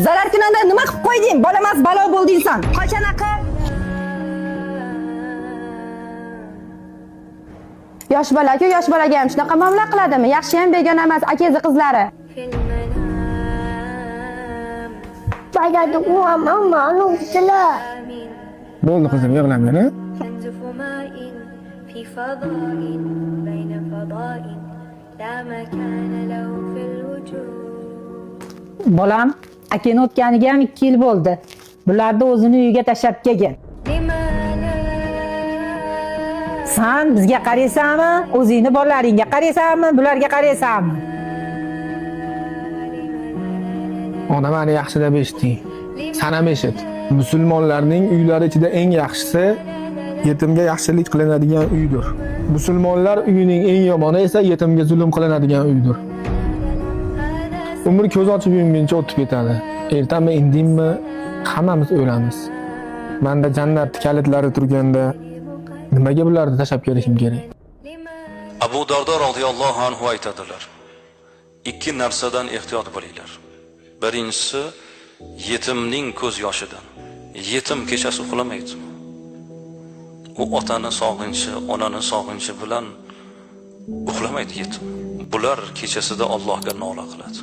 Zarar kunanda nima qilib qo'yding? Bolamas balo bo'lding sen. Qochanaqa. Yosh bola-ku, yosh bolaga ham shunaqa muomala qiladimi? Yaxshi ham begona emas, akangiz qizlari. Bayada u amma unutdilar. Bo'ldi qizim, yig'lamang. Bolam, akani o'tganiga ham 2 yil bo'ldi. Bularni o'zini uyiga tashlab kelgan. Sen bizga qaraysanmi? O'zingni bolalaringga qaraysanmi? Bularga qaraysanmi? Ona meni yaxshi deb eshitding. San ham eshit. Musulmonlarning uylari ichida eng yaxshisi yetimga yaxshilik qilinadigan uydir. Musulmonlar uyining eng yomoni esa yetimga zulm qilinadigan uydir. Umr ko'z ochib yumguncha o'tib ketadi. Ertami indinmi hammamiz o'lamiz. Menda jannat kalitlari turganda nimaga bularni tashlab kelishim kerak? Abu Dardo radhiyallohu anhu aytadilar: ikki narsadan ehtiyot bo'linglar. Birinchisi yetimning ko'z yoshidan. Yetim kechasi uxlamaydi. U otani sog'inchi, onani sog'inchi bilan uxlamaydi yetim. Bular kechasida Allohga nola qiladi.